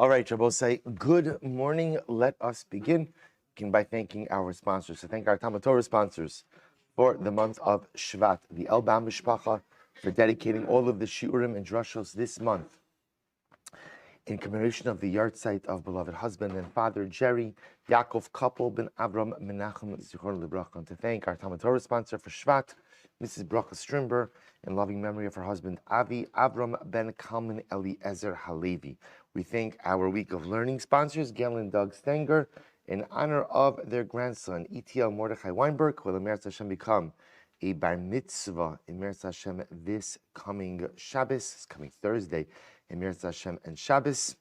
All right, Shabbosai, good morning. Let us begin by thanking our sponsors. So thank our Talmud Torah sponsors for the month of Shvat, the Elbam Mishpacha, for dedicating all of the Shiurim and Drushos this month in commemoration of the yahrzeit of beloved husband and father Jerry Yaakov Couple ben Avram Menachem Zichron Libracha. And to thank our Talmud Torah sponsor for Shvat, Mrs. Bracha Strimber, in loving memory of her husband Avi Avram ben Kalman Eliezer Halevi. We thank our week of learning sponsors, Gail and Doug Stenger, in honor of their grandson ETL Mordechai Weinberg, who will Eretz Hashem become a bar mitzvah in Eretz Hashem this coming Shabbos, this coming Thursday in Eretz Hashem and Shabbos.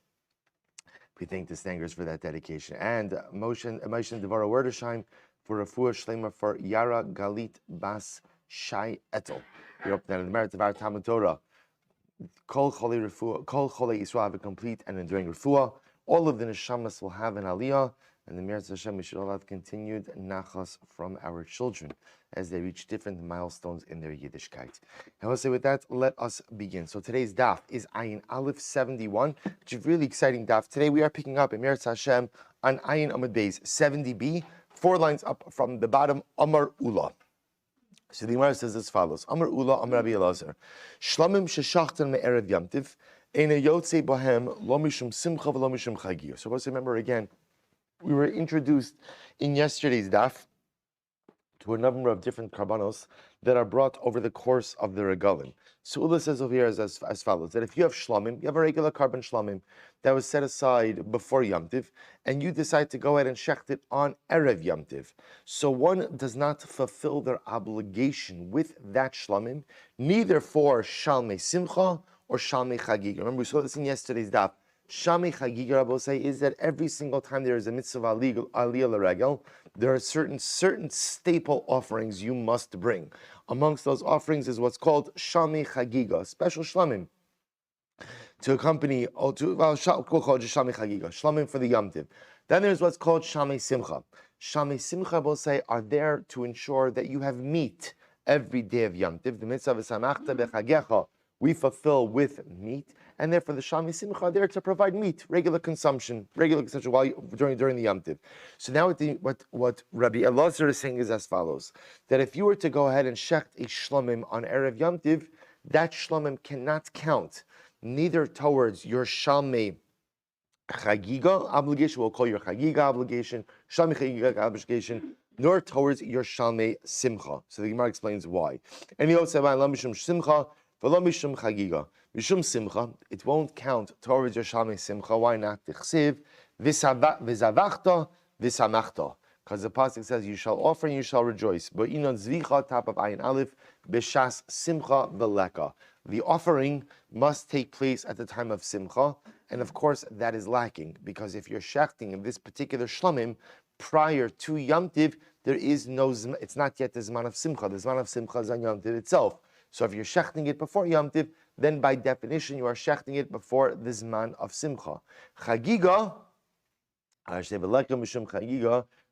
We thank the Stengers for that dedication. And Moshe Devara Werdesheim for Refuah Shlema for Yara Galit Bas Shai Etel. We hope that in the merit of our Talmud Torah, Kol Cholei Yisrael have a complete and enduring refuah. All of the neshamas will have an aliyah, and the Meretz Hashem, we should all have continued nachas from our children as they reach different milestones in their Yiddishkeit. And also with that, let us begin. So today's daf is Ayin Aleph 71, which is a really exciting daf. Today we are picking up in Meretz Hashem on Ayin Amud Beis 70b, 4 lines up from the bottom, Amar Ula. So the Gemara says as follows: Amar Ula, Amar Rabbi Elazar, Shlamim sheshachtan me'erev yamtiv, Eina yotze bohem lo mishum simcha v'lo mishum chagiyah. So let's remember again, we were introduced in yesterday's daf to a number of different karbanos that are brought over the course of the regalim. So Ula says over here as follows, that if you have shlamim, you have a regular carbon shlamim that was set aside before Yom Tiv, and you decide to go ahead and shecht it on Erev Yom Tiv. So one does not fulfill their obligation with that shlamim, neither for Shalmei Simcha or Shalmei Chagiga. Remember, we saw this in yesterday's daf. Shalmei Chagiga, Rabbi say, is that every single time there is a mitzvah aliyah l'regel, there are certain staple offerings you must bring. Amongst those offerings is what's called Shalmei Chagiga, special shlamim to accompany, we'll call it Shalmei Chagiga, shlamim for the Yom Tiv. Then there's what's called Shalmei Simcha. Shalmei Simcha, Rabbi say, are there to ensure that you have meat every day of Yom Tiv. The mitzvah v'samachta b'chagecha we fulfill with meat, and therefore the Shalmei Simcha are there to provide meat, regular consumption while during the Yom Tiv. So now what Rabbi Elazar is saying is as follows: that if you were to go ahead and shecht a shlamim on Erev Yom Tiv, that shlamim cannot count neither towards your Shalmei Chagiga obligation, we'll call your Chagiga obligation, Shalmei Chagiga obligation, nor towards your Shalmei Simcha. So the Gemara explains why. And he also said, Mishum Simcha, V'lo Mishum Chagiga. Mishum Simcha, it won't count towards your Shalmei Simcha. Why not? Tichsiv, V'zavachta, V'samachta. Because the pasuk says, you shall offer and you shall rejoice. But inon zvicha, top of Ayin Aleph, B'shas Simcha V'leka. The offering must take place at the time of Simcha, and of course that is lacking, because if you're shechting in this particular shlamim prior to Yom Tiv, there is no, it's not yet the Zman of Simcha. The Zman of Simcha is on Yom Tiv itself. So if you're shechting it before Yom Tiv, then by definition you are shechting it before the Zman of Simcha. Chagiga,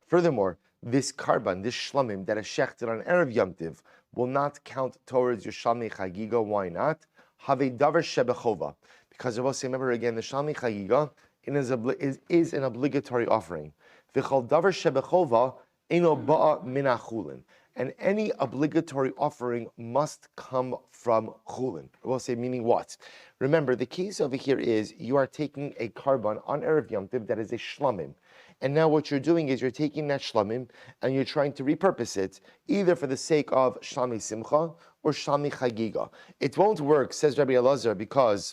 furthermore, this karban, this shlamim that is shechted on Erev Yom Tiv will not count towards your Shalmei Chagiga. Why not? Have a davar shebechova. Because remember again, the Shalmei Chagiga is an obligatory offering. V'chol davar shebechova eno ba'a min ha'chulin. And any obligatory offering must come from chulin. We'll say, meaning what? Remember, the case over here is you are taking a karban on Erev Yom Tiv that is a shlamim. And now what you're doing is you're taking that shlamim and you're trying to repurpose it, either for the sake of Shalmei Simcha or Shalmei Chagiga. It won't work, says Rabbi Elazar, because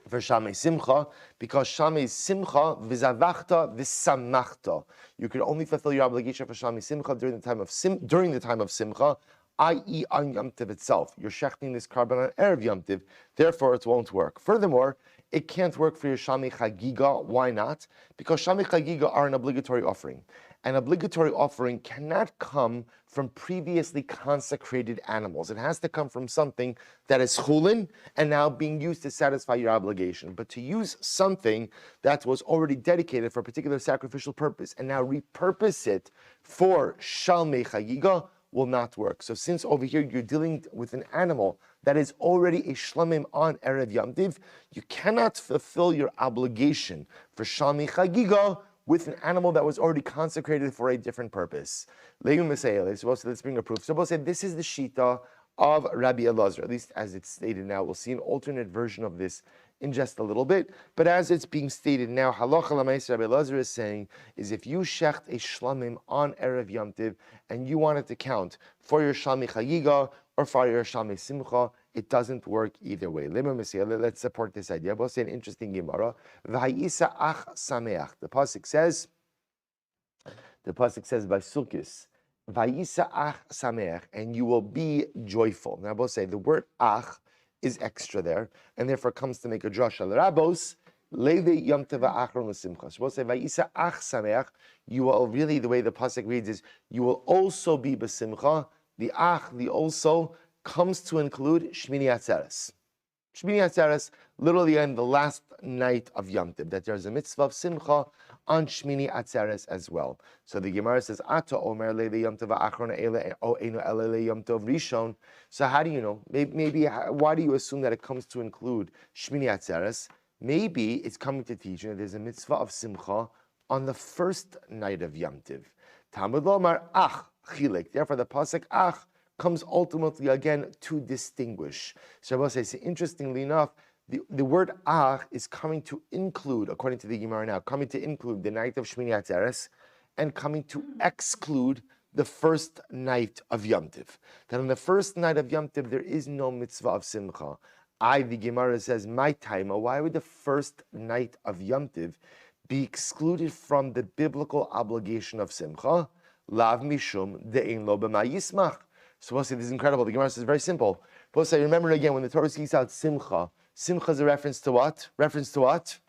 for Shalmei Simcha, because Shalmei Simcha v'zavachta v'samachta. You can only fulfill your obligation for Shalmei Simcha during the time of Simcha, i.e. on Yom Tiv itself. You're shechting this karban on Erev Yom Tiv, therefore it won't work. Furthermore, it can't work for your Shalmei Chagiga. Why not? Because Shalmei Chagiga are an obligatory offering. An obligatory offering cannot come from previously consecrated animals. It has to come from something that is chulin and now being used to satisfy your obligation. But to use something that was already dedicated for a particular sacrificial purpose and now repurpose it for Shalmei Chagiga will not work. So since over here you're dealing with an animal that is already a shlamim on Erev Yom Tiv, you cannot fulfill your obligation for Shalmi Chagiga with an animal that was already consecrated for a different purpose. Let's bring a proof. So we'll say this is the Shita of Rabbi Elazar, at least as it's stated now. We'll see an alternate version of this in just a little bit, but as it's being stated now, halacha l'maisa Rabbi Elazar is saying is if you shecht a shlamim on Erev Yom Tiv and you want it to count for your Shalmi Chagiga or for your Shalmi Simcha, it doesn't work either way. Let's support this idea. We'll say an interesting Gemara. V'ha'isa ach sameach. The pasuk says by Sukkis, V'ha'isa ach sameach, and you will be joyful. Now we'll say the word ach is extra there, and therefore comes to make a drasha. L'rabos leve yom tov achron l'simcha. So we'll say va'isa ach sameach. You will really, the way the pasuk reads is, you will also be b'simcha. The ach, the also, comes to include Shmini Atzeres. Shmini Atzeres, literally in the last night of Yom Tov, that there's a mitzvah of Simcha on Shmini Atzeres as well. So the Gemara says, Ata Omer Le'le Yom Tov Achron Eile O Einu Ele Yom Tov Rishon. So how do you know? Maybe why do you assume that it comes to include Shmini Atzeres? Maybe it's coming to teach you that there's a mitzvah of Simcha on the first night of Yom Tov. Talmud Lomar Ach Chilek. Therefore, the pasuk Ach comes ultimately again to distinguish. Shabbos says, interestingly enough, the word Ach is coming to include, according to the Gemara now, coming to include the night of Shmini Atzeres and coming to exclude the first night of Yom Tiv. That on the first night of Yom Tiv, there is no mitzvah of Simcha. The Gemara says, my taima, why would the first night of Yom Tiv be excluded from the biblical obligation of Simcha? Lav mishum de'ein lo b'ma yismach. So we'll say this is incredible. The Gemara says very simple. We'll say, remember again, when the Torah speaks out Simcha, Simcha is a reference to what? Reference to what?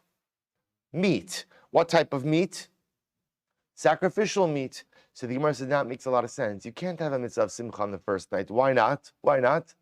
Meat. What type of meat? Sacrificial meat. So the Gemara says that makes a lot of sense. You can't have a mitzvah of Simcha on the first night. Why not? Why not?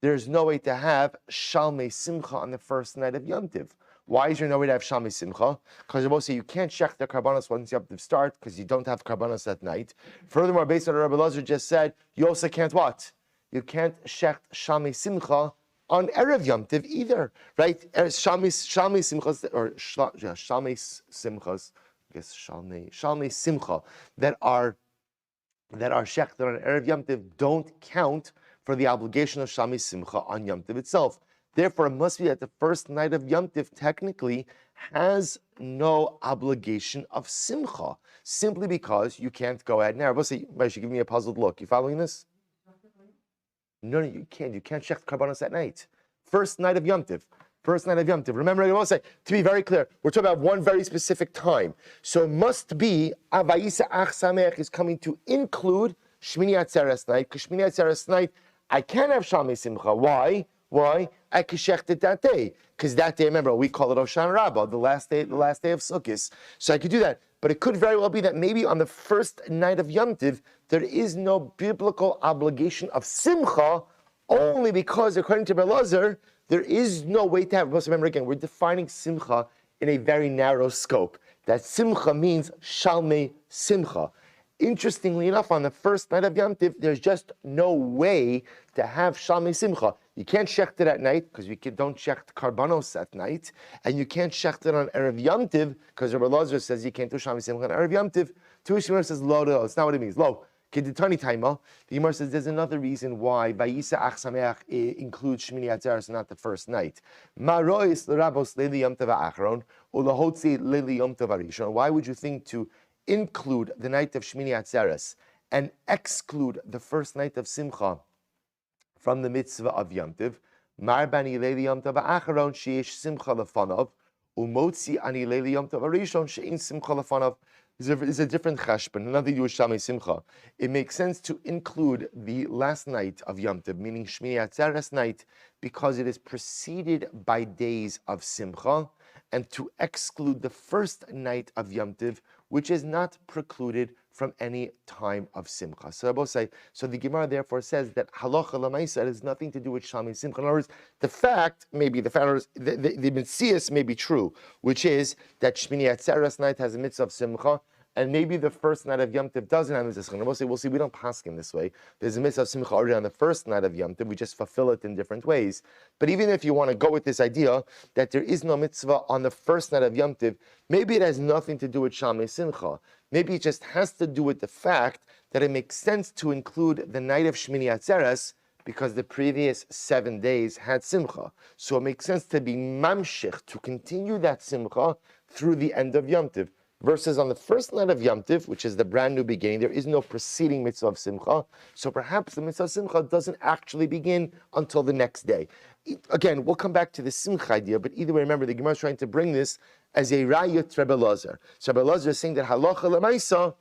There's no way to have Shalmei Simcha on the first night of Yom Tiv. Why is there no way to have Shalmei Simcha? Because we'll say you can't shech the karbanos once Yom Tiv start because you don't have karbanos at night. Furthermore, based on what Rabbi Elazar just said, you also can't what? You can't shech Shalmei Simcha on Erev Yom Tiv either, right? Shalmei Simchas or Shalmei Simchas, I guess Shalmei Simcha that are shechted on Erev Yom Tiv don't count for the obligation of Shalmei Simcha on Yom Tiv itself. Therefore, it must be that the first night of Yom Tiv technically has no obligation of Simcha, simply because you can't go ahead now. You should give me a puzzled look. You following this? No, you can't. You can't check the karbanos at night. First night of Yom Tiv. First night of Yom Tiv. Remember, I will say, to be very clear, we're talking about one very specific time. So it must be, Avayisa Ach Sameach is coming to include Shmini Atzeres night, because Shmini Atzeres night, I can't have Shalmei Simcha. Why? I can shecht it that day. Because that day, remember, we call it Oshan Rabbah, the last day of Sukkot. So I could do that. But it could very well be that maybe on the first night of Yom Tiv, there is no biblical obligation of Simcha, only because, according to Elazar, there is no way to have. Remember again, we're defining Simcha in a very narrow scope. That Simcha means Shalmei Simcha. Interestingly enough, on the first night of Yom Tiv, there's just no way to have Shalmei Simcha. You can't shecht it at night because we don't shecht karbanos at night, and you can't shecht it on Erev Yom Tiv because Rabbi Elazar says you can't do Shalmei Simcha on Erev Yom Tiv. Gemara says lo, it's not what it means. Lo, keditani taima. The Gemara says there's another reason why Vayisa Ach Sameach includes Shmini Atzeres, not the first night. Marois l'rabos leili Yom Tov ha'achron u'lahotzi leili Yom Tov harishon. Why would you think to include the night of Shmini Atzeres and exclude the first night of Simcha from the mitzvah of Yom Tiv? Mar bani leili Yom Tov ha'achron sheyesh Simcha lefanav u'motzi ani leili Yom Tov harishon she'in Simcha lefanav. Is a different cheshbon, nothing to do with Shalmei Simcha. It makes sense to include the last night of Yom Tov, meaning Shmini Atzeres night, because it is preceded by days of Simcha, and to exclude the first night of Yom Tov, which is not precluded from any time of Simcha. So the Gemara therefore says that halacha l'maisa has nothing to do with Shalmei Simcha. In other words, the Mitzvahs may be true, which is that Shmini Atzeres night has a mitzvah of Simcha, and maybe the first night of Yom Tov doesn't have mitzvah simcha. We'll see, we don't paskin this way. There's a mitzvah simcha already on the first night of Yom Tov. We just fulfill it in different ways. But even if you want to go with this idea that there is no mitzvah on the first night of Yom Tov, maybe it has nothing to do with Shalmei Simcha. Maybe it just has to do with the fact that it makes sense to include the night of Shmini Atzeres because the previous 7 days had Simcha. So it makes sense to be mamshich, to continue that Simcha through the end of Yom Tov. Versus on the first night of Yom Tov, which is the brand new beginning, there is no preceding mitzvah of Simcha. So perhaps the mitzvah of Simcha doesn't actually begin until the next day. Again, we'll come back to the Simcha idea, but either way, remember, the Gemara is trying to bring this as a raya to Rebbe Elazar. So Rebbe Elazar is saying that halacha lemaisa,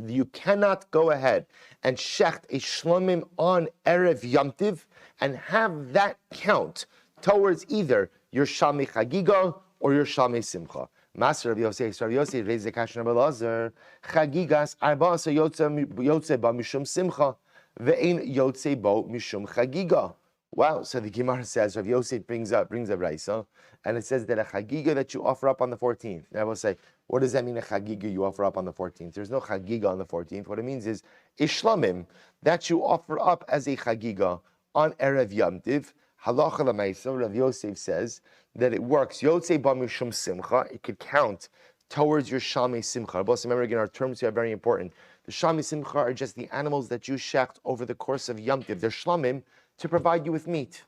you cannot go ahead and shecht a shlomim on Erev Yom Tiv and have that count towards either your Shalmei Chagiga or your Shalmei Simcha. Master Rav Yosef, Rav Yosef raised the question of Rebbe Elazar, Chagigas arba'asa yotze ba mishum Simcha ve'ein yotze bo mishum Chagiga. Wow, so the Gemara says, Rav Yosef brings up Raisa, and it says that a Chagiga that you offer up on the 14th. And I will say, what does that mean, a Chagiga you offer up on the 14th? There's no Chagiga on the 14th. What it means is, Ishlamim, that you offer up as a Chagiga on Erev Yom Tiv. Halacha l'maisa, Rav Yosef says that it works. Yotzei ba mishum simcha, it could count towards your Shalmei Simcha. But remember again, our terms here are very important. The Shalmei Simcha are just the animals that you shecht over the course of Yom Tiv. They're shlamim to provide you with meat.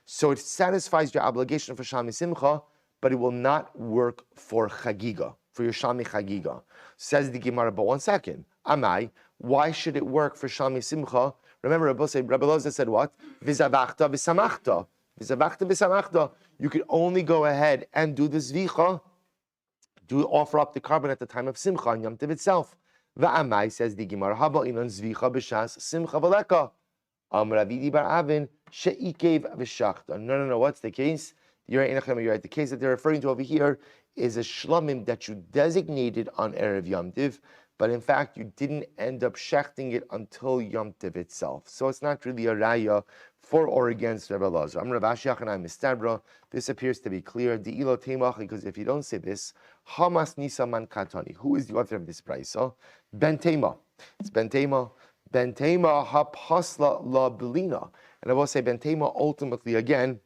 So it satisfies your obligation for Shalmei Simcha, but it will not work for Chagiga, for your Shalmei Chagiga. Says the Gemara, but one second. Amai, why should it work for Shalmei Simcha? Remember, Rebbe Elazar said what? V'zavachta v'samachta. V'zavachta v'samachta. You could only go ahead and do the zvicha, offer up the carbon at the time of Simcha on Yom Tov itself. V'amai, says the Gemara, haba inon zvicha b'shas Simcha v'leka. Ravidi bar Avin she'ikev v'shachta. No. What's the case? You're right. The case that they're referring to over here is a shlomim that you designated on Erev Yom Tiv, but in fact you didn't end up shechting it until Yom Tiv itself. So it's not really a raya for or against Rebbe Elazar. I'm Rav Ashi and I'm Mistabra. This appears to be clear. Di'ilo teimach, because if you don't say this, Hamas Nisa Man Katani. Who is the author of this price? Ben Tema. It's Ben Tema. Ben Tema hapasla la belina. And I will say Ben Tema ultimately, again,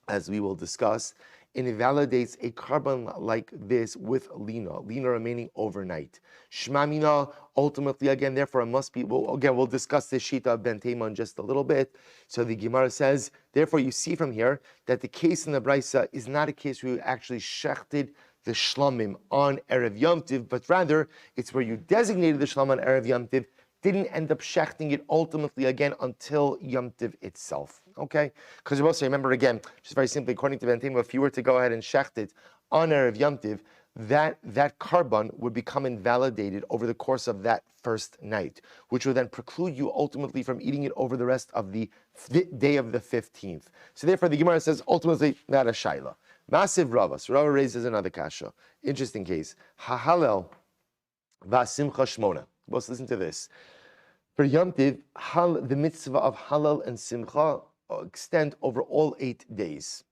as we will discuss, it invalidates a carbon like this with lina remaining overnight. Shmamina, ultimately, again, therefore it must be, we'll discuss this shita of Ben Tema in just a little bit. So the Gemara says, therefore you see from here that the case in the Braisa is not a case where you actually shechted the shlamim on Erev Yom Tiv, but rather it's where you designated the shlam on Erev Yom Tiv, didn't end up shechting it ultimately again until Yom Tiv itself. Okay? Because you also remember again, just very simply, according to Ben Tema, if you were to go ahead and shecht it on Erev Yom Tiv, that carbon would become invalidated over the course of that first night, which would then preclude you ultimately from eating it over the rest of the day of the 15th. So therefore, the Gemara says ultimately not a shaila. Massive Rava. So Rava raises another kasha. Interesting case. Hahalel v'asimcha shmona. Let's listen to this. For Yom Tiv, the mitzvah of halal and simcha extend over all 8 days.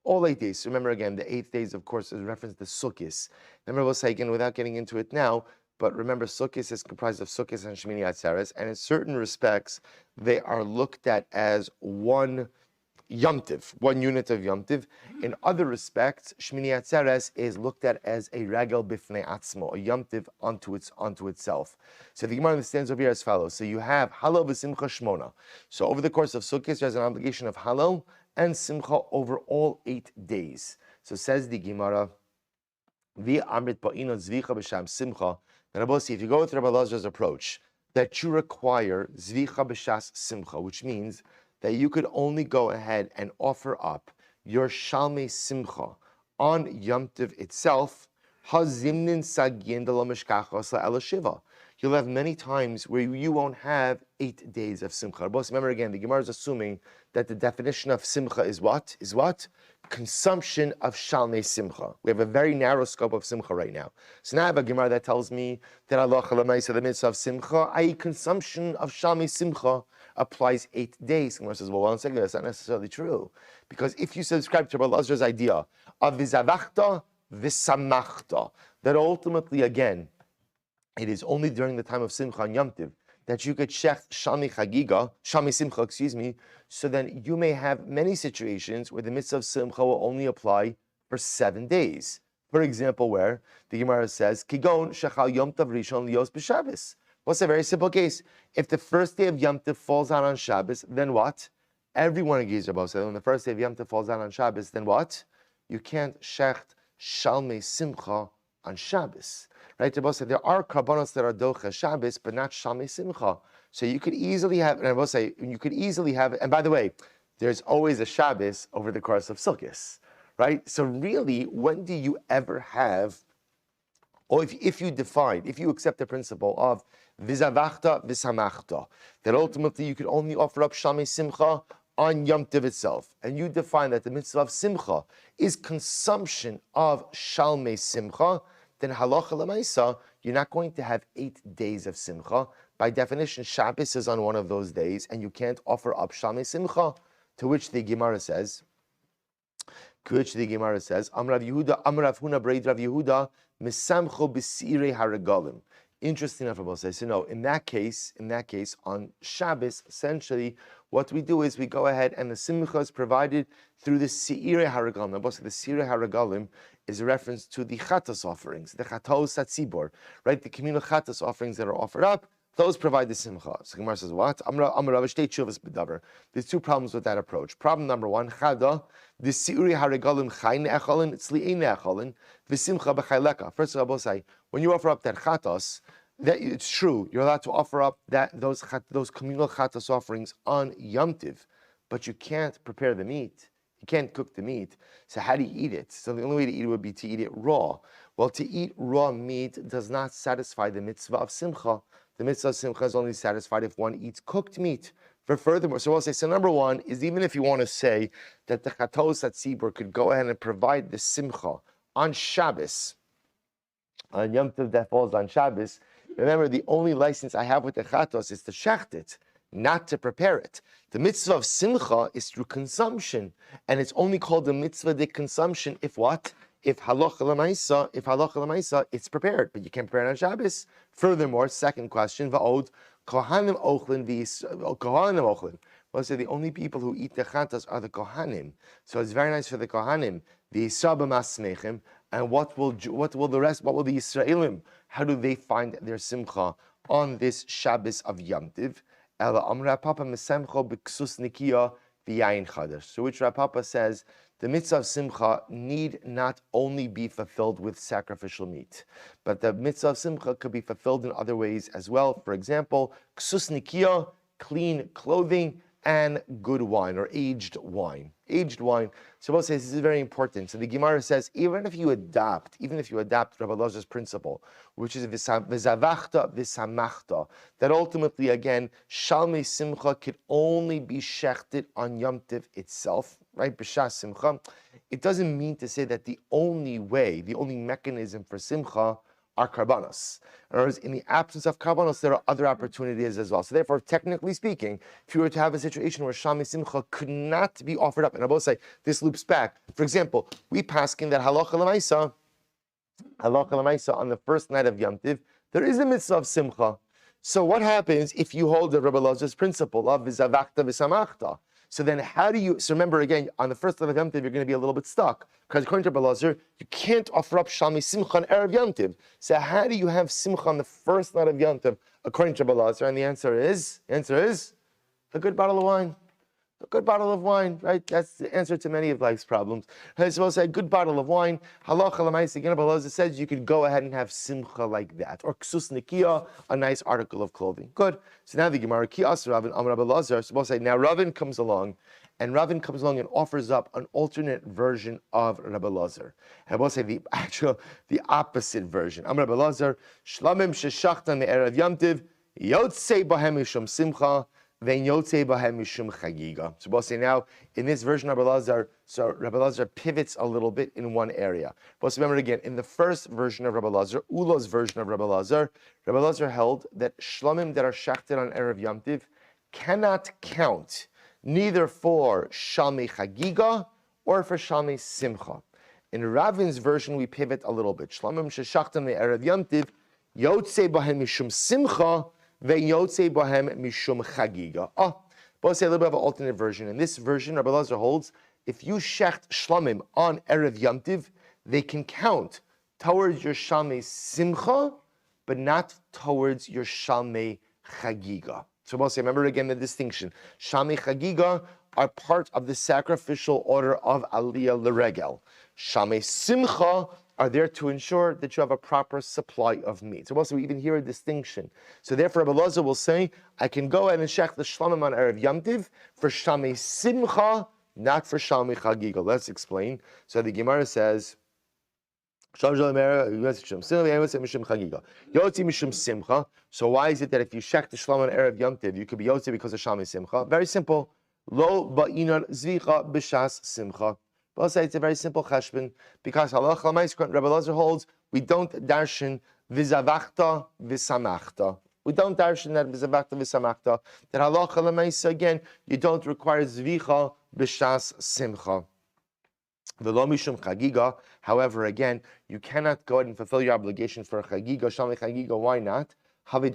All 8 days. Remember again, the 8th days, of course, is reference to Sukkis. Remember, we'll say again, without getting into it now, but remember, Sukkis is comprised of Sukkis and Shmini Atzeres, and in certain respects, they are looked at as one Yom Tiv, one unit of Yom Tiv. In other respects, Shmini Atzeres is looked at as a Ragel Bifnei Atzmo, a Yom Tiv onto itself. So the Gemara understands over here as follows. So you have Halal v'Simcha Shmona. So over the course of Sukkot, there's an obligation of Halal and Simcha over all 8 days. So says the Gemara, V'amrit ba'ino zvicha b'sham Simcha. Now, if you go with Rebbe Elazar's approach, that you require Zvicha b'shas Simcha, which means that you could only go ahead and offer up your Shalmei Simcha on Yom Tiv itself. You'll have many times where you won't have 8 days of Simcha. Remember again, the Gemara is assuming that the definition of Simcha is what? Consumption of Shalmei Simcha. We have a very narrow scope of Simcha right now. So now I have a Gemara that tells me that Allah Chalamaisa, the mitzvah of Simcha, i.e. consumption of Shalmei Simcha, applies 8 days. Gemara says, well, one second, that's not necessarily true. Because if you subscribe to Rebbe Elazar's idea of Vizavachta v'samachta. That ultimately, again, it is only during the time of Simcha and Yom Tiv that you could shecht Shami Simcha, so then you may have many situations where the mitzvah of Simcha will only apply for 7 days. For example, where the Gemara says, Kigon Shechal Yom Tov Rishon Lios B'Shabbos. What's a very simple case? If the first day of Yom Tov falls out on Shabbos, then what? Everyone agrees about that. When the first day of Yom Tov falls out on Shabbos, then what? You can't shecht Shalmei Simcha on Shabbos. Right? There are karbanos that are docha Shabbos, but not Shalmei Simcha. So you could easily have, and I will say, you could easily have, and by the way, there's always a Shabbos over the course of Sukkot. Right? So really, when do you ever have, or if you accept the principle of vizavachta v'samachta, that ultimately you could only offer up Shalmei Simcha on Yom Tov itself, and you define that the mitzvah of Simcha is consumption of Shalmei Simcha, then halacha l'maisa, you're not going to have 8 days of Simcha. By definition, Shabbos is on one of those days, and you can't offer up Shalmei Simcha, to which the Gemara says, Amrav Yehuda, Amrav Huna Breid Rav Yehuda, Mesamcho b'sirei haragolim. Interesting enough, Rabbi says, so no, in that case, on Shabbos, essentially, what we do is we go ahead and the simcha is provided through the Seirei Haragolim. Now, the Seirei Haragolim is a reference to the Chatos offerings, the Chatos Hatzibor, right? The communal Chatos offerings that are offered up, those provide the simcha. So Gemara says, what? There's two problems with that approach. Problem number one, Chada, the Seirei Haragolim chayin echolin, it's li'ein echolin, v'simcha b'chayleka. First of all, say, when you offer up that Chatos, that it's true, you're allowed to offer up those communal chatos offerings on Yom Tiv, but you can't prepare the meat. You can't cook the meat. So how do you eat it? So the only way to eat it would be to eat it raw. Well, to eat raw meat does not satisfy the mitzvah of Simcha. The mitzvah of Simcha is only satisfied if one eats cooked meat. For furthermore, so I'll say, so number one is, even if you want to say that the chatos at Tzibur could go ahead and provide the Simcha on Shabbos, on Yom Tov that falls on Shabbos, remember, the only license I have with the chatos is to shecht it, not to prepare it. The mitzvah of simcha is through consumption, and it's only called the mitzvah de consumption if what? If halacha l'maisa, it's prepared, but you can't prepare it on Shabbos. Furthermore, second question, va'od kohanim ochlin. Well, so the only people who eat the chatos are the kohanim. So it's very nice for the kohanim. The yisra b'masmechim. And what will the Yisraelim? How do they find their simcha on this Shabbos of Yom Tiv? So which Rav Papa says the mitzvah of simcha need not only be fulfilled with sacrificial meat, but the mitzvah of simcha could be fulfilled in other ways as well. For example, ksus nikia, clean clothing, and good wine or aged wine. Aged wine. So Rabbi says this is very important. So the Gemara says, even if you adopt Rabbi Elazar's principle, which is v'zavachta v'samachta, that ultimately again, Shalmei Simcha could only be shechted on Yom Tiv itself, right? B'shas Simcha. It doesn't mean to say that the only mechanism for Simcha are karbanos. In other words, in the absence of karbanos, there are other opportunities as well. So therefore, technically speaking, if you were to have a situation where Shalmei Simcha could not be offered up, and I will say, this loops back. For example, we paskin that halacha l'maisa on the first night of Yom Tiv, there is a mitzvah of Simcha. So what happens if you hold the Rabbi Elazar's principle of v'zavachta v'samachta? So then so remember again, on the first night of Yom Tiv, you're going to be a little bit stuck. Because according to Rabbi Elazar, you can't offer up Shalmei Simcha on Erev Yom Tiv. So how do you have Simcha on the first night of Yom Tiv, according to Rabbi Elazar? And the answer is a good bottle of wine. A good bottle of wine, right? That's the answer to many of life's problems. I suppose a good bottle of wine. Halacha l'maisa, again, Rabbi Elazar says you could go ahead and have Simcha like that. Or ksus nikia, a nice article of clothing. Good. So now the Gemara, ki as Ravin, Rabbi Elazar, suppose say, now Ravin comes along, and offers up an alternate version of Rabbi Elazar. And we'll say the opposite version. Rabbi Elazar, shlamim sheshachta me'erev Yom Tiv, yotzei bahem mishum simcha, ve'in yotzei bahem mishum chagiga. So we'll say now, in this version of Rabbi Elazar pivots a little bit in one area. But remember again, in the first version of Rabbi Elazar, Ula's version of Rabbi Elazar held that shlamim that are shachted on erev Yom Tiv cannot count neither for Shalmei Chagiga or for Shalmei Simcha. In Ravin's version, we pivot a little bit. Shlamim sheshachtam le'erev yomtiv, yotzei bahem mishum simcha, ve'yotzei bahem mishum chagiga. But I'll say a little bit of an alternate version. In this version, Rabbi Elazar holds, if you shecht shlamim on erev yomtiv, they can count towards your shalmei simcha, but not towards your shalmei chagiga. So we'll say, remember again the distinction. Shalmei chagiga are part of the sacrificial order of aliyah l'regel. Shalmei simcha are there to ensure that you have a proper supply of meat. So also we even hear a distinction. So therefore Rabbi Elazar will say, I can go ahead and shech the shlamim on erev yomtiv for shalmei simcha, not for shalmei chagiga. Let's explain. So the Gemara says, so why is it that if you shech the shlamim on erev yomtiv, you could be yotzi because of shalmei simcha? Very simple. Lo ba'inon zvicha b'shas simcha. But say it's a very simple cheshbon because halacha l'maisa, Rabbi Elazar holds we don't darshan v'zavachta v'samachta. We don't darshan that v'zavachta v'samachta. That halacha l'maisa again, you don't require zvicha b'shas simcha. V'lo mishum chagiga. However, again, you cannot go ahead and fulfill your obligation for a chagiga, shalmei chagiga. Why not? Because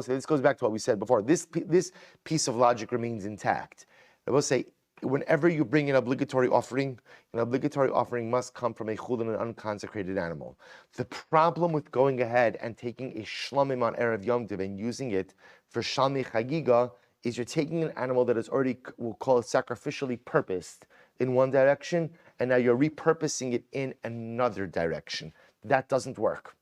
this goes back to what we said before. This piece of logic remains intact. I will say, whenever you bring an obligatory offering must come from a chulin, an unconsecrated animal. The problem with going ahead and taking a shlamim on erev Yom Tov and using it for shalmei chagiga is you're taking an animal that is already, we'll call it sacrificially purposed in one direction, and now you're repurposing it in another direction. That doesn't work.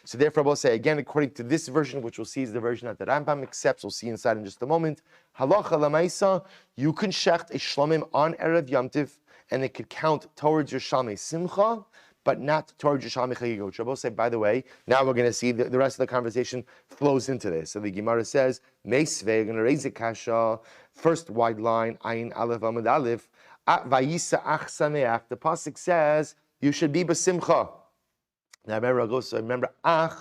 So therefore, I will say again, according to this version, which we'll see is the version that the Rambam accepts, we'll see inside in just a moment. Halacha l'maisa, you can shecht a shlamim on erev Yom Tov, and it could count towards your shalmei simcha, but not towards your shalmei chagiga. Which I will say, by the way, now we're going to see the rest of the conversation flows into this. So the Gemara says, Meisvei, we're going to raise a kasha, first wide line, Ayin Aleph Amud Aleph, Vayisa Ach Sameach. The pasuk says you should be b'simcha. Now remember, ach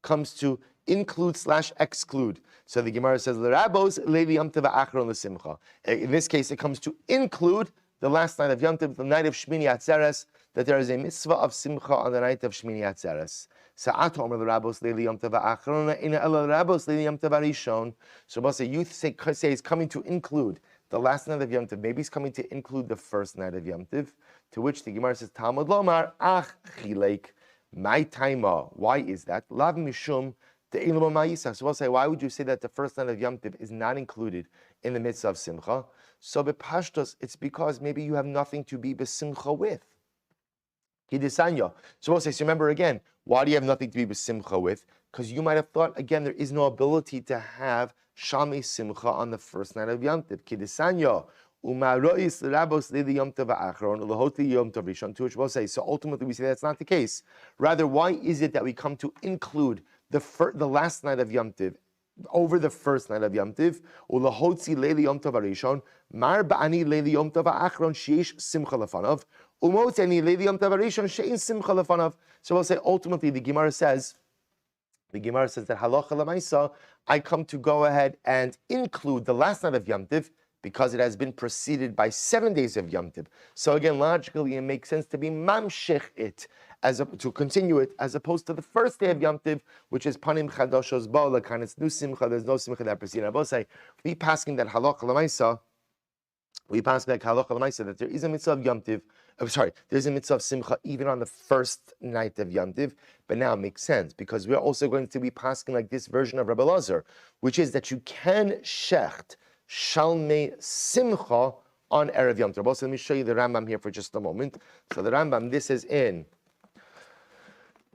comes to include/exclude. So the Gemara says, "L'rabos levi Yom Tov achron l'simcha." In this case, it comes to include the last night of Yom Tov, the night of Shmini Atzeres, that there is a mitzvah of simcha on the night of Shmini Atzeres. Sa'at omer l'rabos levi Yom Tov achron ina el l'rabos levi Yom Tov arishon. So we'll say, you say he's coming to include the last night of Yom Tov. Maybe he's coming to include the first night of Yom Tov. To which the Gemara says, Talmud lomar ach chilek. My taima, why is that? Lav mishum de'ilma ma'isa. So we'll say, why would you say that the first night of Yom Tov is not included in the mitzvah of simcha? So bepashtos, it's because maybe you have nothing to be besimcha with. Kidisanya. So we'll say, so remember again, why do you have nothing to be besimcha with? Because you might have thought, again, there is no ability to have shalmei simcha on the first night of Yom Tov. Kidisanya. To which we'll say, so ultimately we say that's not the case. Rather, why is it that we come to include the last night of Yom Tov over the first night of Yom Tov? So we'll say ultimately the Gemara says that halacha l'maisa, I come to go ahead and include the last night of Yom Tov because it has been preceded by 7 days of Yom Tov. So again, logically, it makes sense to be mamshech it, to continue it, as opposed to the first day of Yom Tov, which is panim chadoshos ba'olakan. It's new simcha. There's no simcha that preceded. I will say, we passing that halacha l'maisa. That there is a mitzvah of Yom Tov. There's a mitzvah of simcha even on the first night of Yom Tov. But now it makes sense because we're also going to be passing like this version of Rabbi Elazar, which is that you can shecht shalmei simcha on erev Yom Tov. Also, let me show you the Rambam here for just a moment. So the Rambam, this is in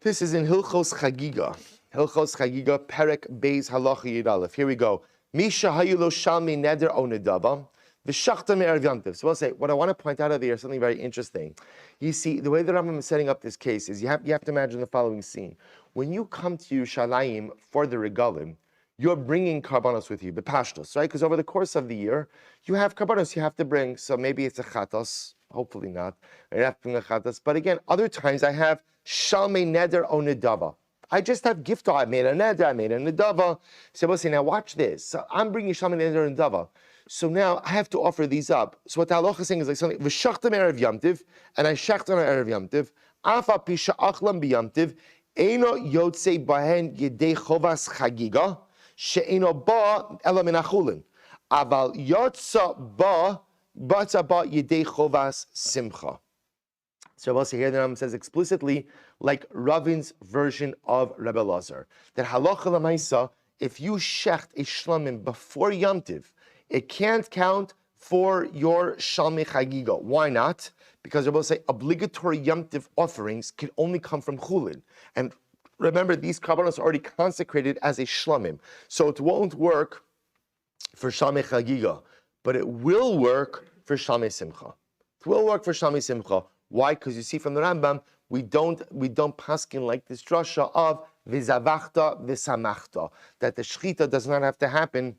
Hilchos Chagiga, Perek Beis Halacha Yud Aleph. Here we go. Misha hayulo shalmei neder onedava v'shachta me'erev Yom Tov. So I'll say what I want to point out over here is something very interesting. You see, the way the Rambam is setting up this case is you have to imagine the following scene. When you come to Yerushalayim for the regalim, you're bringing karbanos with you, bepashtos, right? Because over the course of the year, you have karbanos you have to bring. So maybe it's a chatos, hopefully not. You have to bring a chatos. But again, other times I have shalmei neder o nedava. I just have gift. I made a neder, I made a nedava. So we'll say, now watch this. So I'm bringing shalmei neder o nedava. So now I have to offer these up. So what the halacha is saying is like something, v'shachtam erev yamtiv, and I shacht on erev yamtiv, afa pisha achlam biyamtiv, eino yotze bahen yedei chovas chagiga, she'eino ba ela min achulin. Aval yotza ba yedei chovas simcha. So Rabbi here the Rambam says explicitly, like Ravin's version of Rebbe Lazar, that halacha l'maisa, if you shecht a shlamim before Yom Tiv, it can't count for your shalmei chagiga. Why not? Because Rabbi say obligatory Yom Tiv offerings can only come from chulin, and remember these karbanos are already consecrated as a shlamim, so it won't work for shalmei chagiga, but it will work for shalmei simcha. It will work for shalmei simcha. Why? Because you see from the Rambam, we don't paskin like this drasha of v'zavachta v'samachta, that the shechita does not have to happen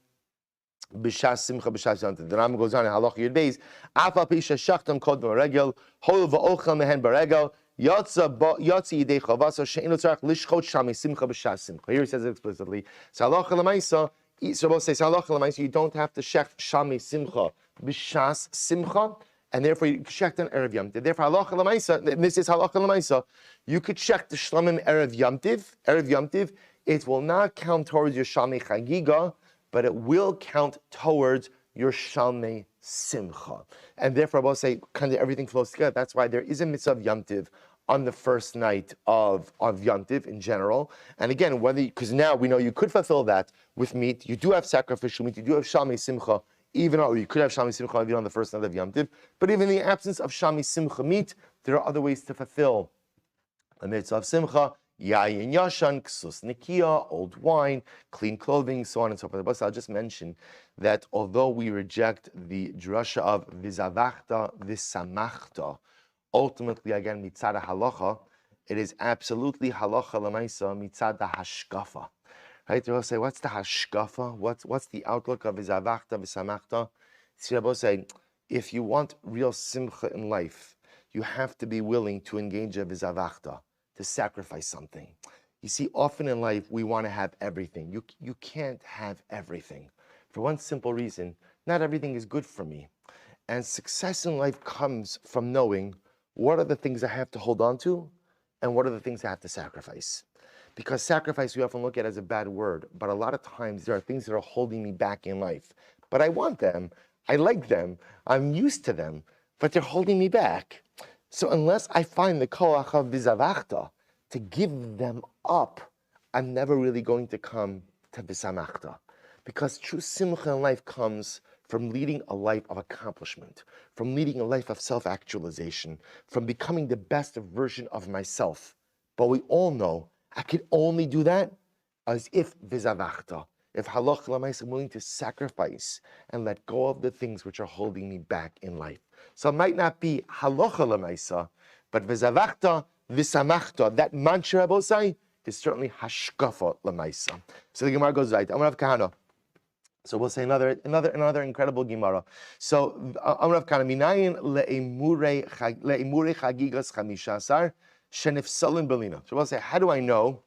b'shas simcha b'shas yontiv. The Rambam goes on in Halach Yud Beis, afa pisha shachtam kod b'regel, hol v'ochel mehen b'regel, yotzi yidei chavasa she'enu tzarach lishchot shamei simcha b'shas simcha. Here he says it explicitly. So halacha l'maisa, so we'll say halacha l'maisa, you don't have to shech shamei simcha b'shas simcha, and therefore you check on Erev Yom Tiv. Therefore, halacha l'maisa, and this is halacha l'maisa, you could check the shlamim Erev Yom Tiv, it will not count towards your shalmei chagiga, but it will count towards your shalmei simcha. And therefore, I will say, kind of everything flows together. That's why there is a mitzvah of Yom Tiv on the first night of Yom Tiv in general. And again, because now we know you could fulfill that with meat, you do have sacrificial meat, you do have shalmei simcha, or you could have Shami Simcha even on the first night of Yom Tiv. But even in the absence of Shami Simcha meat, there are other ways to fulfill the mitzvah of Simcha: yayin yashan, ksus nikia, old wine, clean clothing, so on and so forth. But I'll just mention that although we reject the drasha of v'zavachta v'samachta, ultimately again mitzad halacha, it is absolutely halacha l'maisa mitzad hashkafa. Right? They will say, what's the hashkafa? What's the outlook of v'zavachta v'samachta? See, Rabbi say, if you want real simcha in life, you have to be willing to engage in v'zavachta, to sacrifice something. You see, often in life, we want to have everything. You can't have everything. For one simple reason, not everything is good for me. And success in life comes from knowing what are the things I have to hold on to and what are the things I have to sacrifice. Because sacrifice we often look at as a bad word, but a lot of times there are things that are holding me back in life. But I want them, I like them, I'm used to them, but they're holding me back. So unless I find the koach of v'zavachta to give them up, I'm never really going to come to v'samachta. Because true simcha in life comes from leading a life of accomplishment, from leading a life of self-actualization, from becoming the best version of myself. But we all know I can only do that as if v'zavachta, if halach l'maisa, I'm willing to sacrifice and let go of the things which are holding me back in life. So it might not be halacha l'maisa, but v'zavachta v'samachta, that mantra Rabosai is certainly hashkafa l'maisa. So the Gemara goes right. Amar Rav Kahana. So we'll say another incredible Gemara. So Amar Rav Kahana, minayin le'emurei chagigas chamishasar shenifsalin belina. So we'll say, how do I know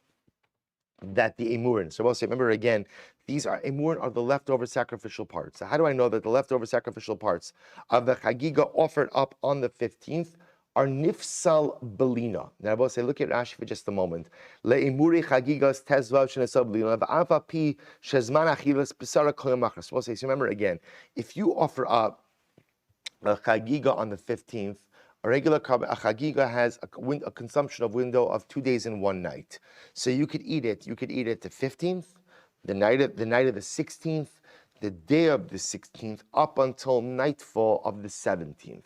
that the emurin? So we'll say, remember again, these are emurin are the leftover sacrificial parts. So how do I know that the leftover sacrificial parts of the chagiga offered up on the 15th are nifsal belina? Now we'll say, look at Rashi for just a moment. Le'emuri chagigas tezvav shenesal belina v'ava pi shezman achilas b'sara kol yom. So we'll say, so remember again, if you offer up a chagiga on the 15th, a regular chagiga has a consumption of window of 2 days and 1 night. So you could eat it. You could eat it the 15th, the night of the 16th, the day of the 16th, up until nightfall of the 17th.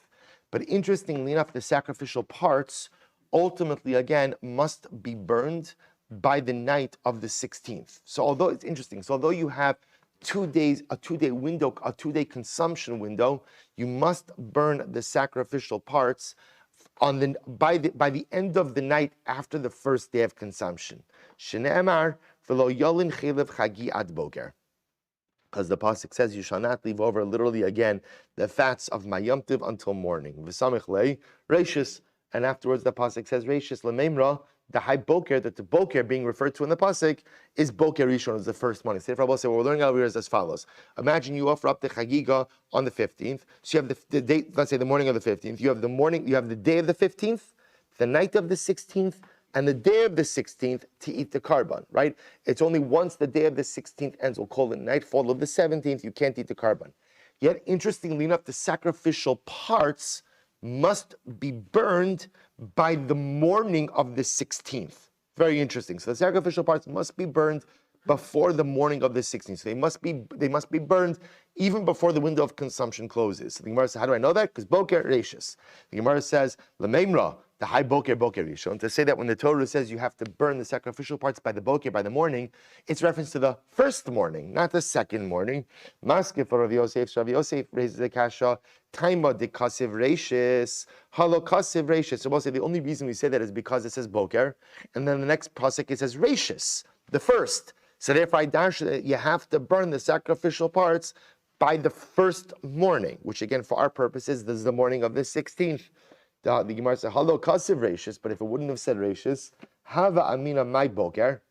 But interestingly enough, the sacrificial parts ultimately again must be burned by the night of the 16th. So although it's interesting, so although you have 2 days, a 2-day window, a 2-day consumption window, you must burn the sacrificial parts by the end of the night after the first day of consumption. Shne'emar v'lo yolin chelev chagi ad boger. Because the pasuk says, you shall not leave over, literally again, the fats of my yomtiv until morning. V'samich lei reishis, and afterwards the pasuk says reishis lemeimra the high boker, that the boker being referred to in the pasuk is boker rishon, is the first morning. Say, what we're learning out here is as follows. Imagine you offer up the chagiga on the 15th. So you have the date, let's say the morning of the 15th. You have the morning, you have the day of the 15th, the night of the 16th, and the day of the 16th to eat the carbon, right? It's only once the day of the 16th ends, we'll call it nightfall of the 17th, you can't eat the carbon. Yet, interestingly enough, the sacrificial parts must be burned by the morning of the 16th. Very interesting. So the sacrificial parts must be burned before the morning of the 16th. So they must be burned even before the window of consumption closes. So the Gemara says, how do I know that? Because boker reishis. The Gemara says, lememra, the high boker rishon. To say that when the Torah says you have to burn the sacrificial parts by the boker, by the morning, it's reference to the first morning, not the second morning. Maske for Rav Yosef. Rav Yosef raises the kasha. Taima de kasiv reishis. Halo kasiv reishis. So we'll say the only reason we say that is because it says boker, and then the next pasuk it says reishis, the first. So therefore, I dash that you have to burn the sacrificial parts by the first morning, which again, for our purposes, this is the morning of the 16th. The Gemara said, "Hello, kasiv reishis," but if it wouldn't have said reishis, hava amina my boker,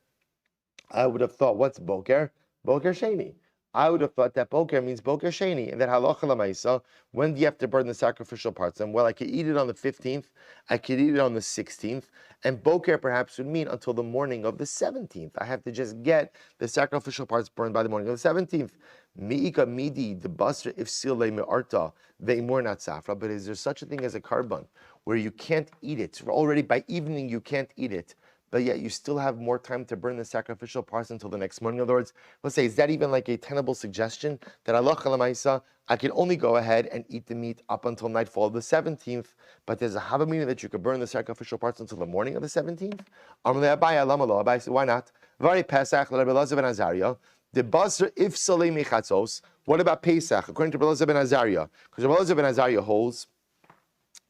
I would have thought, what's boker? Boker sheni. I would have thought that boker means boker sheni, and that halacha lamaisa. When do you have to burn the sacrificial parts? And well, I could eat it on the 15th, I could eat it on the 16th, and boker perhaps would mean until the morning of the 17th. I have to just get the sacrificial parts burned by the morning of the 17th. Miika midi the basra if sile me'arta ve'imur not safra. But is there such a thing as a carbon where you can't eat it? Already by evening you can't eat it, but yet you still have more time to burn the sacrificial parts until the next morning. In other words, let's say, is that even like a tenable suggestion that Allah Chalamaisa, I can only go ahead and eat the meat up until nightfall of the 17th, but there's a hava meaning that you could burn the sacrificial parts until the morning of the 17th? Abai said, why not? Vari Pesach, Rabbi Elazar ben Azariah, the basar if salei mechatzos. What about Pesach? According to Rabbi Elazar ben Azariah, because Rabbi Elazar ben Azariah holds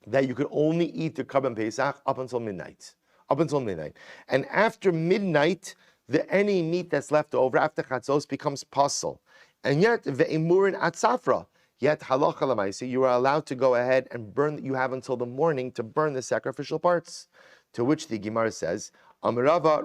that you could only eat the carbon Pesach up until midnight. Up until midnight. And after midnight, any meat that's left over after chatzos becomes pasul. And yet, ve'imurin atzafra. Yet, halacha l'maisi, you are allowed to go ahead and burn, you have until the morning to burn the sacrificial parts. To which the Gemara says, Amarava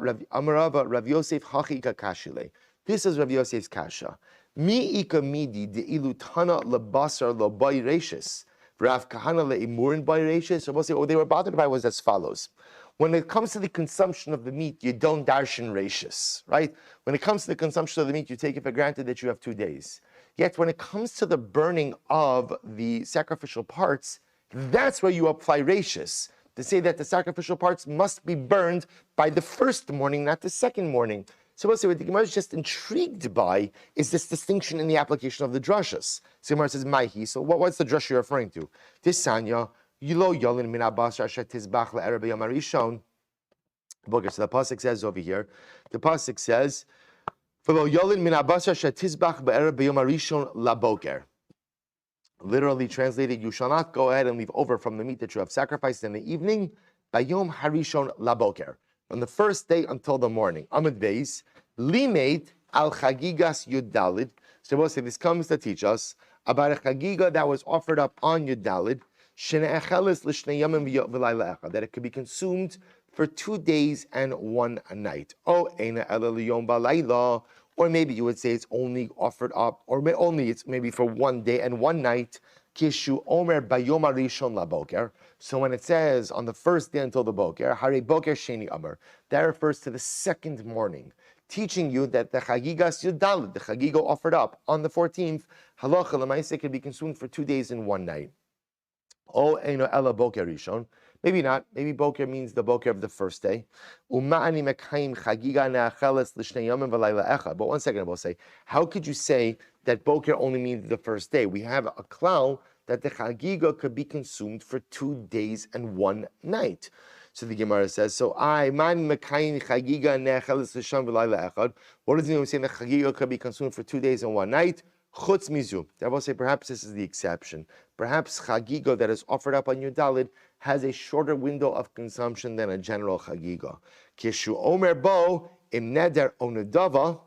Rav Yosef hachika kashile. This is Rav Yosef's kasha. Mi ika midi de ilutana lebasar lobai reishis. Rav kahana leimurin by reishis. So we'll say, what they were bothered by was as follows. When it comes to the consumption of the meat, you don't darshan reishis, right? When it comes to the consumption of the meat, you take it for granted that you have 2 days. Yet when it comes to the burning of the sacrificial parts, that's where you apply reishis, to say that the sacrificial parts must be burned by the first morning, not the second morning. So we'll say what the Gemara is just intrigued by is this distinction in the application of the drashas. So the Gemara says, Maihi, so what's the drasha you're referring to? This Sanya, Yilo Yolin min Abbas Rasha Tizbach le'Ereb Yom HaRishon. So the pasuk says over here, the pasuk says, V'lo Yolin min Abbas Rasha Tizbach be'Ereb Yom HaRishon laboker. Literally translated, you shall not go ahead and leave over from the meat that you have sacrificed in the evening, by Yom HaRishon laboker, from the first day until the morning. Amid Beis, Limeid al Chagigas Yud Dalid. So we'll say this comes to teach us about a chagiga that was offered up on Yud Dalid, that it could be consumed for 2 days and 1 night. Or maybe you would say it's only offered up, or only it's maybe for 1 day and 1 night. So when it says on the first day until the boker, Hare boker sheni amar, that refers to the second morning, teaching you that the chagigas yudalid, the chagiga offered up on the 14th, halacha l'maaseh can be consumed for 2 days and 1 night. Oh, eno ela boker rishon. Maybe not. Maybe boker means the boker of the first day. But 1 second, I will say, how could you say that boker only means the first day? We have a klal that the chagiga could be consumed for 2 days and 1 night. So the Gemara says, so man mekayim chagiga ne'acheles l'sham v'layla echad. What does it mean when saying the chagiga could be consumed for 2 days and 1 night? Chutz mizu. I will say perhaps this is the exception. Perhaps chagiga that is offered up on Yudalid has a shorter window of consumption than a general chagiga. Kishu omer bo im neder onedava.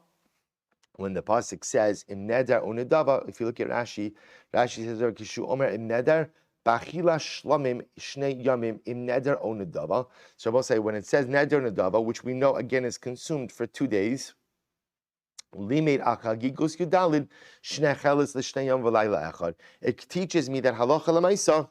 When the pasuk says im neder onedava, if you look at Rashi, Rashi says kishu omer im neder Bachila shlamim shnei yamim im neder o nedava. So we'll say when it says neder nedava, which we know again is consumed for 2 days. Limeid achagigus yudalid shnei chelis l'shnei yom v'layla echad. It teaches me that halacha l'maisa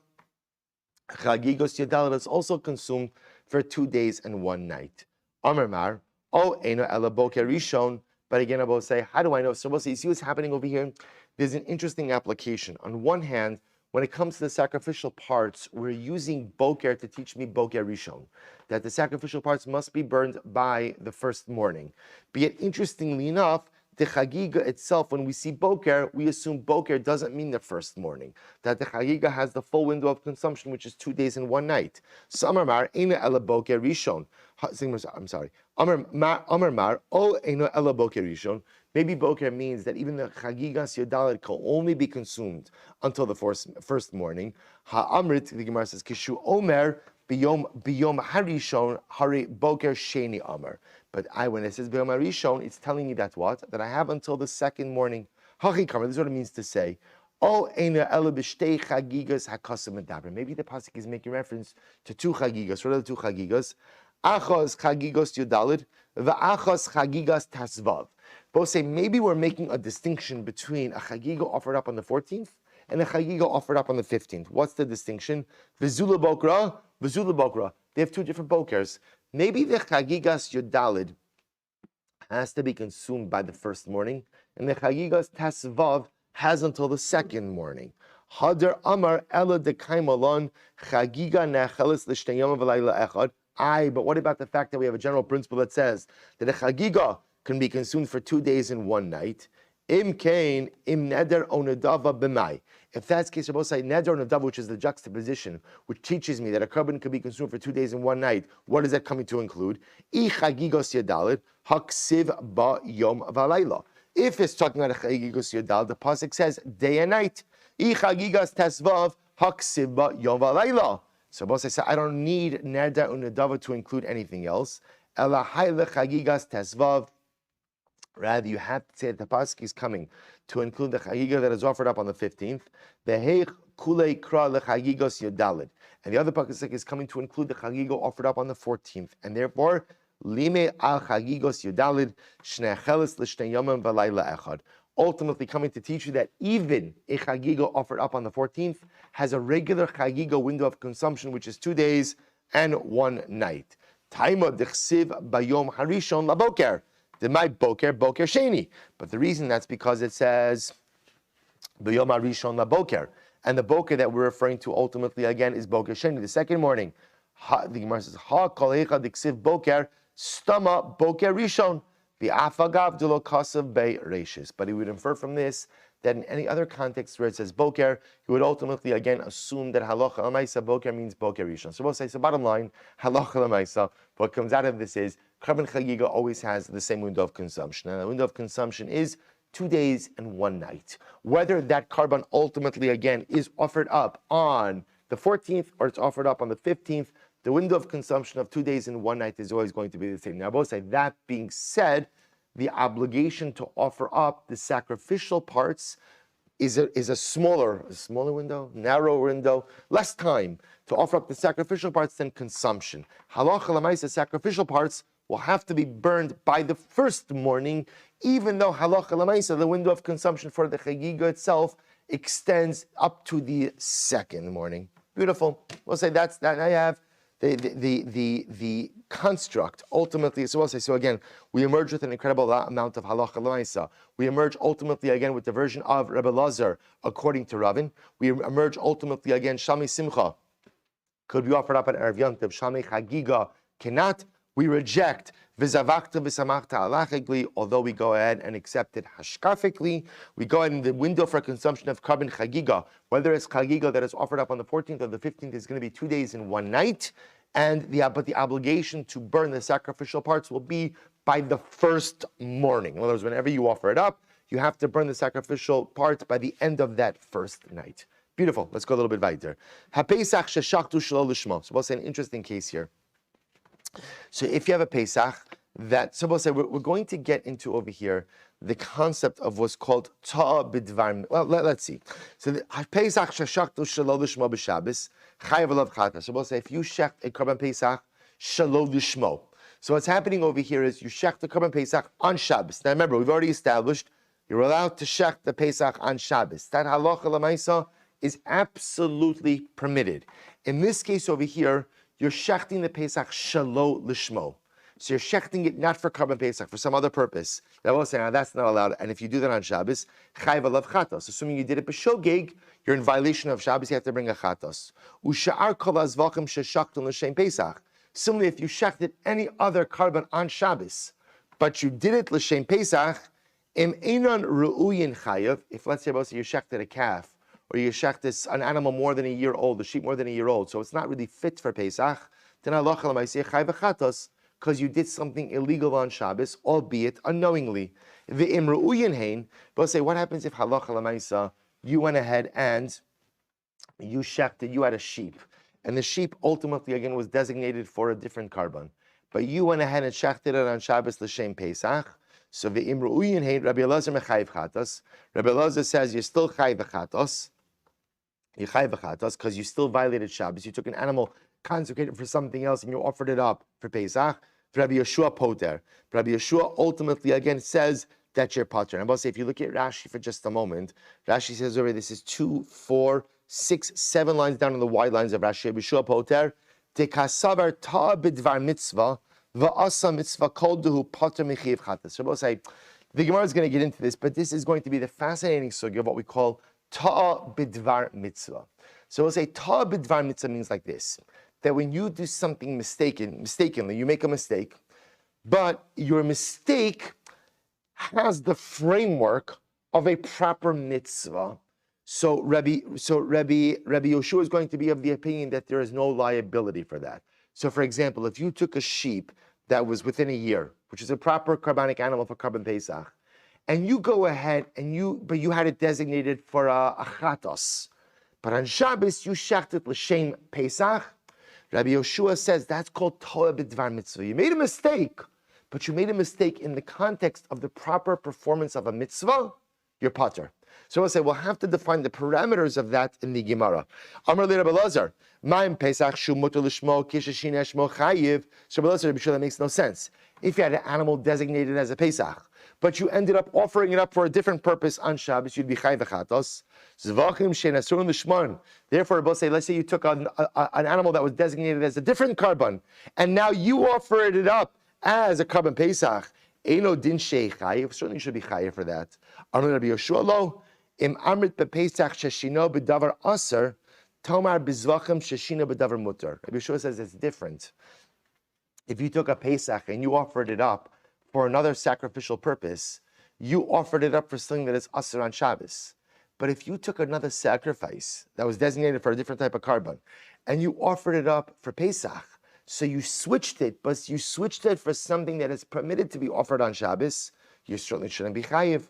chagigos yudalid is also consumed for 2 days and 1 night. Amar mar o eno ela boker rishon. But again, I will say, how do I know? So we'll say, you see what's happening over here? There's an interesting application. On one hand, when it comes to the sacrificial parts, we're using boker to teach me boker rishon, that the sacrificial parts must be burned by the first morning. But yet, interestingly enough, the chagiga itself, when we see boker, we assume boker doesn't mean the first morning. That the chagiga has the full window of consumption, which is 2 days and 1 night. So Amar mar ena ela boker rishon. I'm sorry. Amar mar o ena ela boker rishon. Maybe boker means that even the chagigas yodalet can only be consumed until the first morning. Ha'amrit, the Gemara says, kishu omer biyom harishon hari boker sheni amar. But when it says biyom harishon, it's telling me that what? That I have until the second morning. Hachi kamar, this is what it means to say. O eina ela b'shtei chagigas hakasim medaber. Maybe the pasuk is making reference to 2 chagigas. What are the 2 chagigas? Achos chagigos yodalet, v'achos chagigas tasvav. Both say maybe we're making a distinction between a chagiga offered up on the 14th and a chagiga offered up on the 15th. What's the distinction? V'zula bokra, v'zula bokra. They have 2 different bokers. Maybe the chagigas yodalid has to be consumed by the first morning, and the chagigas tasvav has until the second morning. Hadar amar ela dekaimalon chagiga nechelis l'shteyom v'layla echad. But what about the fact that we have a general principle that says that a chagiga can be consumed for 2 days and 1 night? Im kain im neder o nedava b'mai. If that's the case, we'll both say neder o nedava, which is the juxtaposition, which teaches me that a carbon can be consumed for 2 days and 1 night. What is that coming to include? I chagigos yadalit haksiv ba yom v'alayla. If it's talking about a chagigos yadalit, the pasuk says day and night. I chagigas tesvav haksiv ba yom v'alayla. So both say I don't need neder o nedava to include anything else. Ela hayla chagigas tesvav. Rather, you have to say that the pasuk is coming to include the chagiga that is offered up on the 15th. The heich kulei kra lechagigos yodalid, and the other pasuk is coming to include the chagiga offered up on the 14th. And therefore, lime al chagigos yodalid shnei chelis l'shnei yomim v'layla echad. Ultimately, coming to teach you that even a chagiga offered up on the 14th has a regular chagiga window of consumption, which is 2 days and 1 night. Taima dechsiv bayom harishon laboker. The my boker sheni, but the reason that's because it says b'yom harishon laboker, and the boker that we're referring to ultimately again is boker sheni, the second morning. The Gemara says ha kol echad diksiv boker stama boker rishon v'afagav delo kasav bei reishis. But he would infer from this that in any other context where it says boker, he would ultimately again assume that halacha l'maisa boker means boker rishon. So we'll say, so bottom line, halacha l'maisa, what comes out of this is Karban Chagiga always has the same window of consumption, and the window of consumption is 2 days and 1 night. Whether that Karban ultimately again is offered up on the 14th or it's offered up on the 15th, the window of consumption of 2 days and 1 night is always going to be the same. Now, I will say, that being said, the obligation to offer up the sacrificial parts is a smaller window, narrow window, less time to offer up the sacrificial parts than consumption. Halacha l'maisa, sacrificial parts will have to be burned by the first morning, even though halacha l'maisa, the window of consumption for the chagiga itself extends up to the second morning. Beautiful. We'll say that's that. I have the construct ultimately. So we'll say, so again, we emerge with an incredible amount of halacha l'maisa. We emerge ultimately again with the version of Rebbe Lazar according to Ravin. We emerge ultimately again, Shami Simcha could be offered up at Erev Yom Tov. Shami Chagiga cannot. We reject v'zavachta v'samachta halachically, although we go ahead and accept it hashkafically. We go ahead in the window for consumption of carbon chagiga, whether it's chagiga that is offered up on the 14th or the 15th, is going to be 2 days and 1 night. But the obligation to burn the sacrificial parts will be by the first morning. In other words, whenever you offer it up, you have to burn the sacrificial parts by the end of that first night. Beautiful. Let's go a little bit weiter. HaPesach sheshachtu shelo lishmo. So we'll say an interesting case here. So if you have a Pesach, so we'll say we're going to get into over here the concept of what's called ta'a bidvar. Well, let's see. So Pesach sheshachtu shelo lishmo b'Shabbos chayav alav chata. So we'll say if you shecht a korban Pesach shelo lishmo. So what's happening over here is you shecht the korban Pesach on Shabbos. Now remember, we've already established you're allowed to shecht the Pesach on Shabbos. That halacha l'maisa is absolutely permitted. In this case over here, you're shechting the Pesach shelo lishmo. So you're shechting it not for korban Pesach, for some other purpose. That will say, now that's not allowed. And if you do that on Shabbos, chayav alav chatos. Assuming you did it b'shogeg, you're in violation of Shabbos. You have to bring a chatos. Usha'ar kol azvachim sheshachton l'shem Pesach. Similarly, if you shechted any other korban on Shabbos, but you did it l'shem Pesach, im einon ru'uyin chayav. If let's say you shechted a calf, or you shechted an animal more than a year old, a sheep more than a year old, so it's not really fit for Pesach, then halacha l'maaseh chayav chatos, because you did something illegal on Shabbos, albeit unknowingly. The imru'uyin hein, but say, what happens if halacha l'maisa, you went ahead and you shechted, you had a sheep, and the sheep ultimately again was designated for a different korban, but you went ahead and shechted it on Shabbos l'shem Pesach. So the imru'uyin hein, Rabbi Elazar mechayiv chatos. Rabbi Elazar says you're still chayiv chatos. You chayiv chatos because you still violated Shabbos. You took an animal consecrated for something else and you offered it up for Pesach. Rabbi Yeshua poter. Rabbi Yeshua ultimately again says that you're poter. And I'm about to say, if you look at Rashi for just a moment, Rashi says over this is 2, 4, 6, 7 lines down on the wide lines of Rashi. Rabbi Yeshua poter. Tekasavar ta bidvar mitzvah va'asa mitzvah kol duhu poter mechiv chatas. So I'm about to say, the Gemara is going to get into this, but this is going to be the fascinating sugya of what we call ta'a bidvar mitzvah. So we'll say ta'a bidvar mitzvah means like this, that when you do something mistakenly, you make a mistake, but your mistake has the framework of a proper mitzvah. So Rabbi Yoshua is going to be of the opinion that there is no liability for that. So for example, if you took a sheep that was within a year, which is a proper carbonic animal for korban Pesach, and you go ahead and but you had it designated for a chatos, but on Shabbos you shechted l'shem Pesach, Rabbi Yoshua says that's called Torah b'dvar mitzvah. You made a mistake, but you made a mistake in the context of the proper performance of a mitzvah, you're poter. So we'll say we'll have to define the parameters of that in the Gemara. Amar li Rabbi Elazar, ma'im Pesach shu mutar l'shmo kishashin eshmo chayiv. So Rabbi Elazar, that makes no sense. If you had an animal designated as a Pesach, but you ended up offering it up for a different purpose on Shabbos, you'd be chayiv v'chatos. Zvachim she'nasurin l'shmon. Therefore, we'll say, let's say you took an animal that was designated as a different korban, and now you offered it up as a korban Pesach. Eino din shei chayiv. Certainly, you should be chayiv for that. Amar Rabbi Yoshua lo im amrit bePesach sheshino b'davar aser tomar b'zvachim sheshino b'davar mutar. Rabbi Yoshua says it's different. If you took a Pesach and you offered it up for another sacrificial purpose, you offered it up for something that is aser on Shabbos. But if you took another sacrifice that was designated for a different type of korban, and you offered it up for Pesach, so you switched it, but you switched it for something that is permitted to be offered on Shabbos, you certainly shouldn't be chayiv.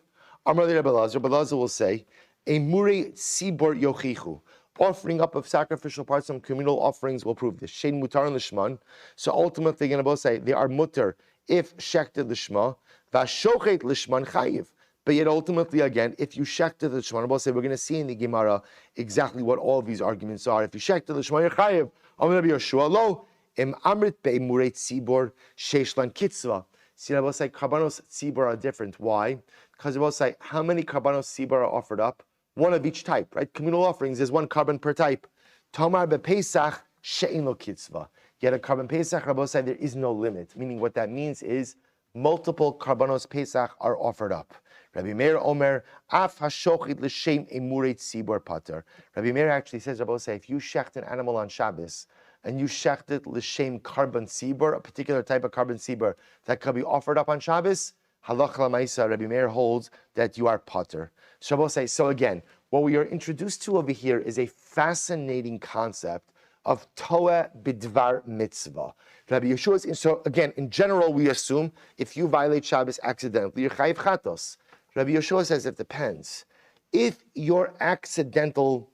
Amar li Rabbi Elazar will say, a murei tzibor yochichu. Offering up of sacrificial parts, some communal offerings will prove this. Shein mutar and lishman. So ultimately, going to both say they are mutar if shechted lishma, vashochet lishman chayiv. But yet ultimately, again, if you shechted lishman, we'll say we're going to see in the Gemara exactly what all of these arguments are. If you shechted lishman, you're chayiv. Amar Rabbi Yoshua lo im amrit be'murei tzibor sheishlan kitzva. See, I will say karbanos tzibor are different. Why? Because I will say how many karbanos tzibor are offered up. One of each type, right? Communal offerings is one korban per type. Tomar bePesach she'in lo kitzva. Yet a korban Pesach, Rabbi said there is no limit. Meaning what that means is multiple karbanos Pesach are offered up. Rabbi Meir Omer af hashochit l'shem emurei tzibor pater. Rabbi Meir actually says, Rabbi say, if you shecht an animal on Shabbos and you shecht it l'shem korban tzibor, a particular type of korban tzibor that could be offered up on Shabbos, halach l'maisa, Rabbi Meir holds that you are poter. So Rabbi say, so again, what we are introduced to over here is a fascinating concept of Toeh bidvar mitzvah. Rabbi Yeshua, so again, in general, we assume if you violate Shabbos accidentally, you're chayiv chatos. Rabbi Yeshua says it depends. If your accidental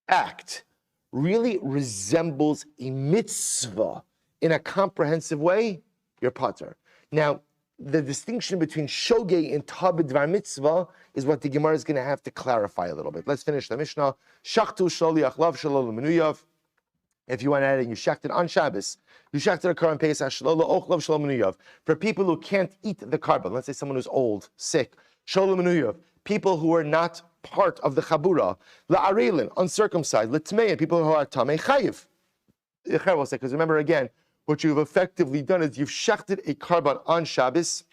act really resembles a mitzvah in a comprehensive way, you're poter. Now, the distinction between shogeg and ta b'dvar mitzvah is what the Gemara is going to have to clarify a little bit. Let's finish the Mishnah. Shachtu shaliach lav shalol menuyav. If you went ahead and you shechted on Shabbos, you shechted a korban pesach shalol ochlav shalol menuyav. For people who can't eat the korban, let's say someone who's old, sick, shalol menuyav. People who are not part of the chabura, la'areilin, uncircumcised, l'tmein, people who are tamei chayiv. Because remember again, what you've effectively done is you've shechted a korban on Shabbos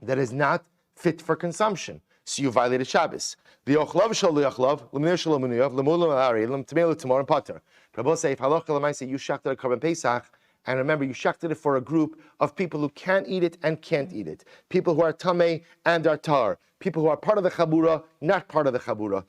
that is not fit for consumption. So you violated Shabbos. The ochlav shal yachlav, l'minir shal l'menuyav, l'mulam la'areilin, l'tmei l'tamor and pater. Rabbi say if halacha l'maaseh you shechted a korban pesach, and remember you shechted it for a group of people who can eat it and can't eat it, people who are tamei and are tar, people who are part of the chabura, not part of the chabura,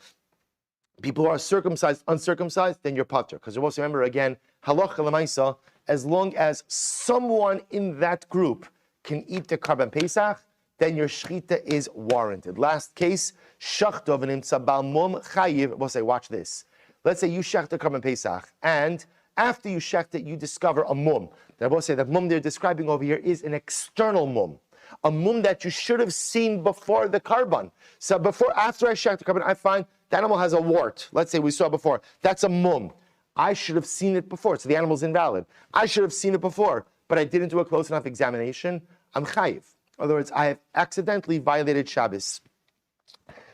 people who are circumcised, uncircumcised, then you're pater. Because also remember again, halacha l'maaseh, as long as someone in that group can eat the korban pesach, then your shechita is warranted. Last case, shachtov and imtza bal mum chayiv. We'll say, watch this. Let's say you shecht the korban pesach, and after you shecht it, you discover a mum. I will say that mum they're describing over here is an external mum, a mum that you should have seen before the korban. So after I shecht the korban, I find the animal has a wart. Let's say we saw before. That's a mum. I should have seen it before, so the animal's invalid. I should have seen it before, but I didn't do a close enough examination. I'm chayiv. In other words, I have accidentally violated Shabbos.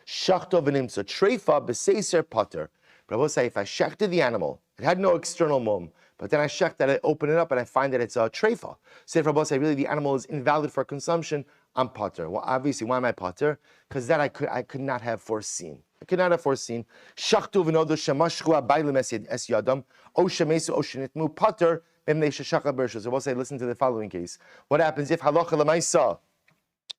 Shachtov and imtza treifa b'seiser pater. Rabbi say if I shechted the animal, it had no external mum, but then I shechted it, I open it up, and I find that it's a treifa. So if Rabbi say really the animal is invalid for consumption, I'm pater. Well, obviously, why am I pater? Because that I could not have foreseen. I could not have foreseen. Shachtu v'nodu shemashchua bailim es yadam o shemesu o shenitmu pater b'mnei sheshachar bershus. Rabbi say listen to the following case. What happens if halacha l'maisa,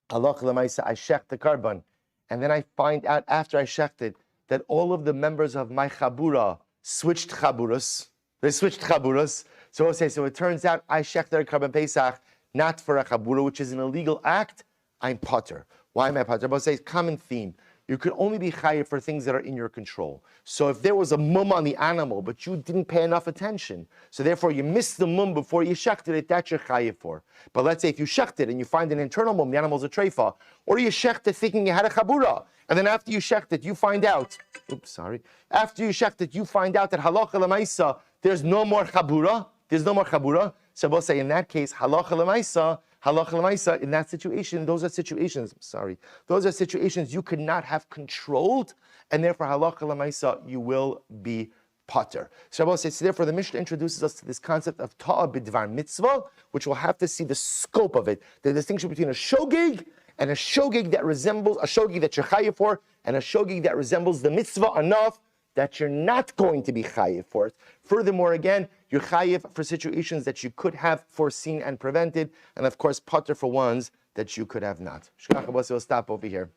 I shech the korban, and then I find out after I shechted that all of the members of my chabura switched chaburas. They switched chaburas. So it turns out I shechted a korban pesach not for a chabura, which is an illegal act. I'm pater. Why am I pater? But say common theme. You could only be chayiv for things that are in your control. So if there was a mum on the animal, but you didn't pay enough attention, so therefore you missed the mum before you shechted it, that's your chayiv for. But let's say if you shechted and you find an internal mum, the animal's a treifa, or you shechted thinking you had a chabura, and then after you shechted, you find out, after you shechted, you find out that halacha l'maisa, there's no more chabura, So we'll say in that case, halacha l'maisa, in that situation, those are situations you could not have controlled, and therefore halacha l'maisa, you will be pater. So we'll say, so therefore the Mishnah introduces us to this concept of ta'a b'dvar mitzvah, which we'll have to see the scope of it, the distinction between a shogeg and a shogeg that resembles, a shogeg that you're chayiv for, and a shogeg that resembles the mitzvah enough that you're not going to be chayiv for it. Furthermore, again, you're chayiv for situations that you could have foreseen and prevented, and of course, pater for ones that you could have not. Shkach will stop over here.